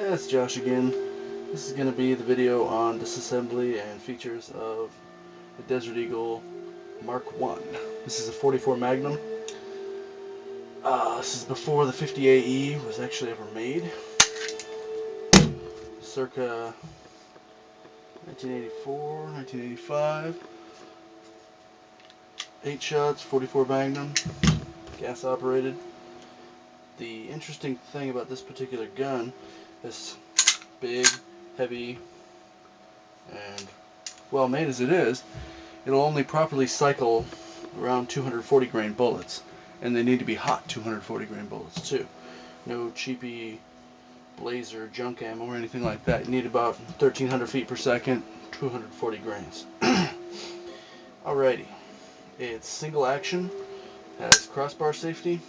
It's Josh again. This is going to be the video on disassembly and features of the Desert Eagle Mark I. This is a 44 Magnum. This is before the 50AE was actually ever made. Circa 1984, 1985. 8 shots, 44 Magnum, gas operated. The interesting thing about this particular gun is big, heavy, and well made as it is, it'll only properly cycle around 240 grain bullets, and they need to be hot 240 grain bullets too. No cheapy blazer junk ammo or anything like that. You need about 1300 feet per second, 240 grains. Alrighty, it's single action, has crossbar safety,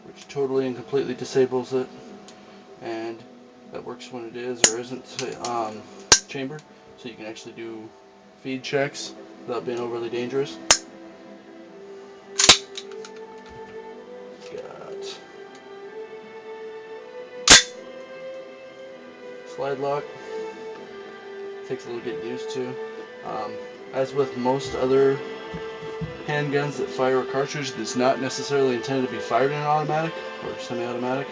which totally and completely disables it, and that works when it is or isn't chambered, so you can actually do feed checks without being overly dangerous. Got slide lock. Takes a little getting used to. As with most other handguns that fire a cartridge that's not necessarily intended to be fired in an automatic or semi-automatic,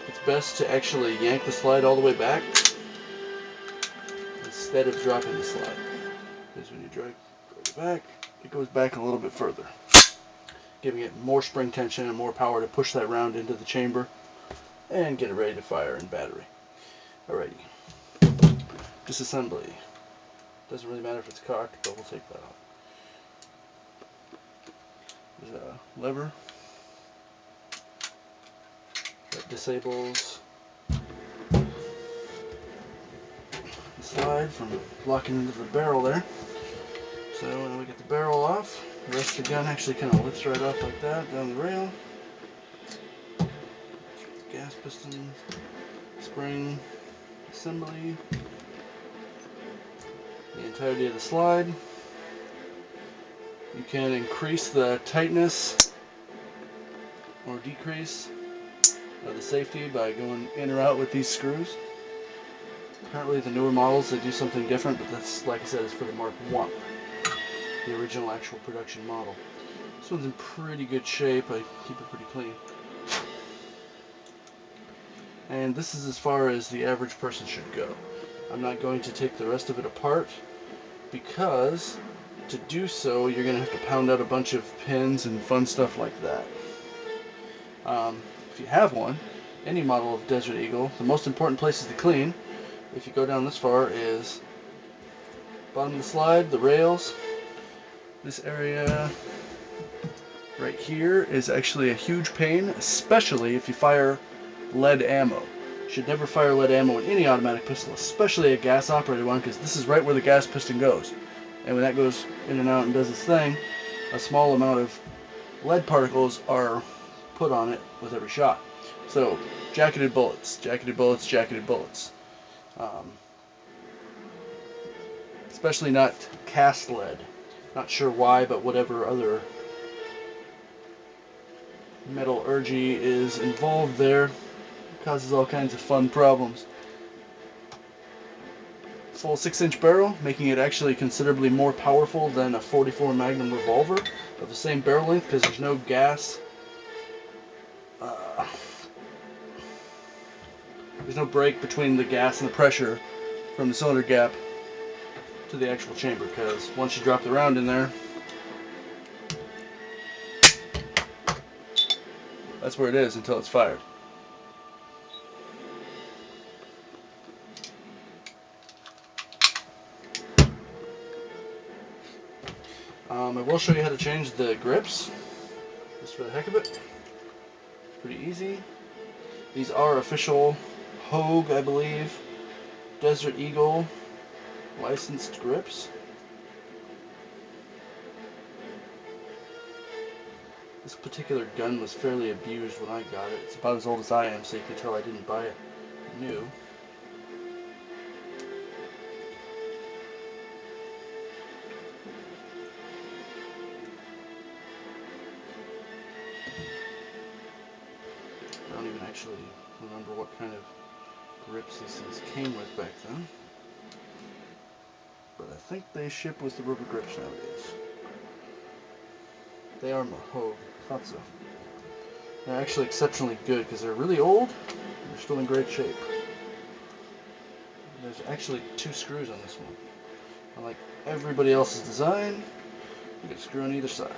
it's best to actually yank the slide all the way back instead of dropping the slide, because when you drag it back, it goes back a little bit further, giving it more spring tension and more power to push that round into the chamber and get it ready to fire in battery. Alrighty, disassembly. Doesn't really matter if it's cocked, but we'll take that off. There's a lever that disables the slide from locking into the barrel there. So when we get the barrel off, the rest of the gun actually kind of lifts right off like that down the rail. Gas piston, spring, assembly, the entirety of the slide. You can increase the tightness or decrease of the safety by going in or out with these screws. Apparently the newer models, they do something different, but that's, like I said, is for the Mark I, the original actual production model. This one's in pretty good shape. I keep it pretty clean. And this is as far as the average person should go. I'm not going to take the rest of it apart, because to do so you're going to have to pound out a bunch of pins and fun stuff like that. If you have one, any model of Desert Eagle, the most important places to clean, if you go down this far, is bottom of the slide, the rails. This area right here is actually a huge pain, especially if you fire lead ammo. You should never fire lead ammo in any automatic pistol, especially a gas operated one, because this is right where the gas piston goes. And when that goes in and out and does its thing, a small amount of lead particles are put on it with every shot. So, jacketed bullets, jacketed bullets, jacketed bullets. Especially not cast lead. Not sure why, but whatever other metallurgy is involved there causes all kinds of fun problems. Full 6-inch barrel, making it actually considerably more powerful than a 44 Magnum revolver of the same barrel length, because there's no gas. There's no break between the gas and the pressure from the cylinder gap to the actual chamber, because once you drop the round in there, that's where it is until it's fired. I will show you how to change the grips, just for the heck of it. Pretty easy. These are official Hogue, I believe, Desert Eagle licensed grips. This particular gun was fairly abused when I got it. It's about as old as I am, so you can tell I didn't buy it new. I don't even actually remember what kind of grips these things came with back then. But I think they ship with the rubber grips nowadays. They are mahogany. Thought so. They're actually exceptionally good because they're really old and they're still in great shape. There's actually 2 screws on this one. Unlike everybody else's design, you get a screw on either side.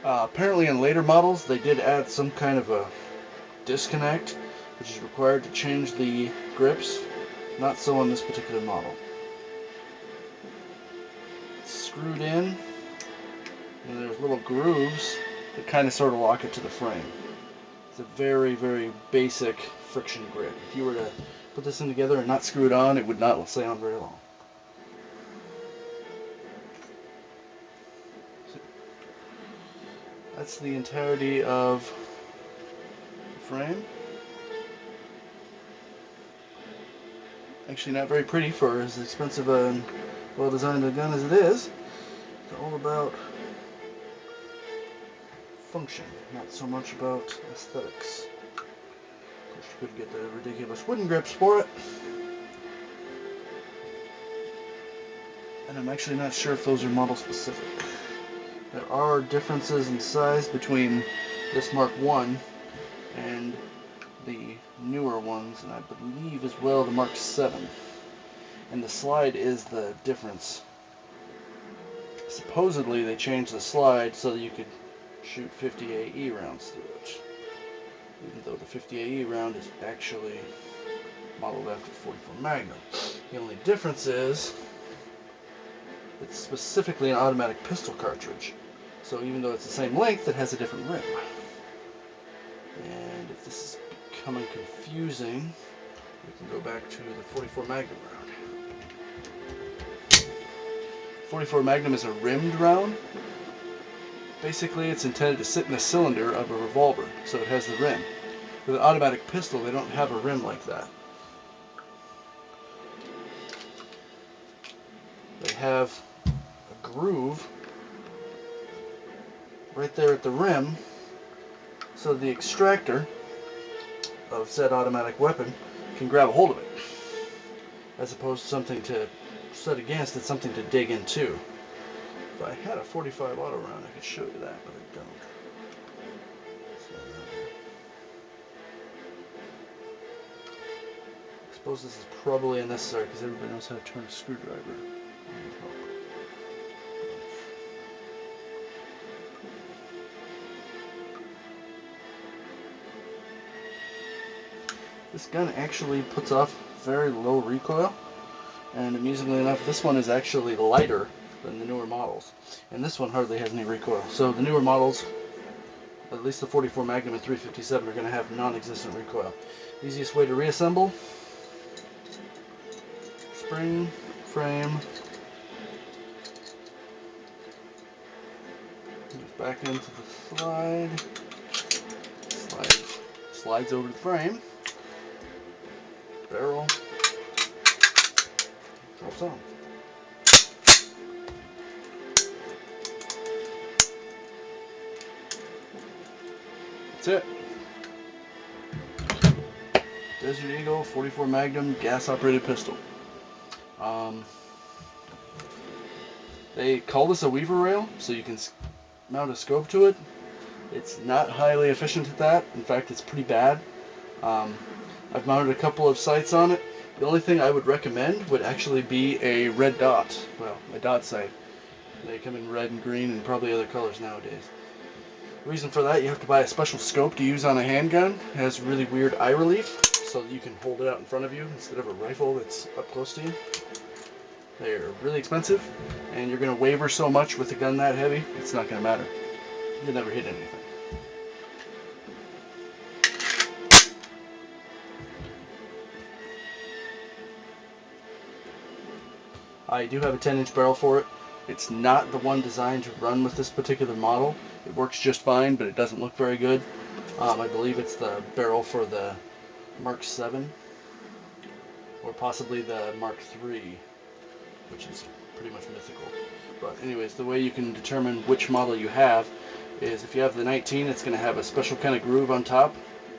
Apparently in later models they did add some kind of a disconnect, which is required to change the grips. Not so on this particular model. It's screwed in, and there's little grooves that kind of sort of lock it to the frame. It's a very, very basic friction grip. If you were to put this in together and not screw it on, it would not stay on very long. That's the entirety of the frame. Actually not very pretty for as expensive and well-designed a gun as it is. It's all about function, not so much about aesthetics. Of course, you could get the ridiculous wooden grips for it. And I'm actually not sure if those are model specific. There are differences in size between this Mark I and the newer ones, and I believe as well the Mark VII. And the slide is the difference. Supposedly they changed the slide so that you could shoot 50 AE rounds through it, even though the 50 AE round is actually modeled after 44 Magnum. The only difference is it's specifically an automatic pistol cartridge, so even though it's the same length, it has a different rim. And if this is becoming confusing, we can go back to the 44 Magnum round. 44 Magnum is a rimmed round. Basically, it's intended to sit in the cylinder of a revolver, so it has the rim. With an automatic pistol, they don't have a rim like that. They have a groove right there at the rim, so the extractor of said automatic weapon can grab a hold of it, as opposed to something to set against, it's something to dig into. If I had a 45 auto round, I could show you that, but I don't. I suppose this is probably unnecessary because everybody knows how to turn a screwdriver. This gun actually puts off very low recoil, and amusingly enough, this one is actually lighter than the newer models, and this one hardly has any recoil. So the newer models, at least the 44 Magnum and 357, are going to have non-existent recoil. The easiest way to reassemble: spring, frame, move back into the slide, slides over the frame, barrel, drops on. That's it. Desert Eagle 44 Magnum gas-operated pistol. They call this a weaver rail, so you can mount a scope to it. It's not highly efficient at that. In fact, it's pretty bad. I've mounted a couple of sights on it. The only thing I would recommend would actually be a red dot. Well, a dot sight. They come in red and green and probably other colors nowadays. The reason for that, you have to buy a special scope to use on a handgun. It has really weird eye relief, so that you can hold it out in front of you instead of a rifle that's up close to you. They're really expensive, and you're going to waver so much with a gun that heavy, it's not going to matter. You'll never hit anything. I do have a 10-inch barrel for it. It's not the one designed to run with this particular model. It works just fine, but it doesn't look very good. I believe it's the barrel for the Mark VII, or possibly the Mark III, which is pretty much mythical. But anyways, the way you can determine which model you have is if you have the 19, it's going to have a special kind of groove on top,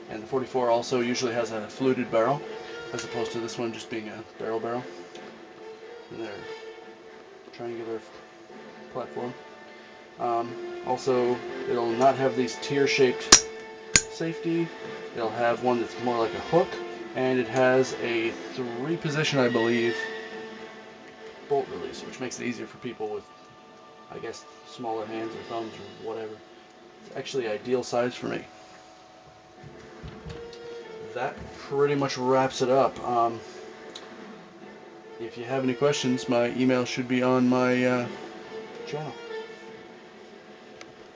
and the 44 also usually has a fluted barrel, as opposed to this one just being a barrel. And they're triangular platform. Also, it'll not have these tier-shaped safety. It'll have one that's more like a hook, and it has a 3-position, I believe, bolt release, which makes it easier for people with, I guess, smaller hands or thumbs or whatever. It's actually ideal size for me. That pretty much wraps it up. If you have any questions, my email should be on my channel.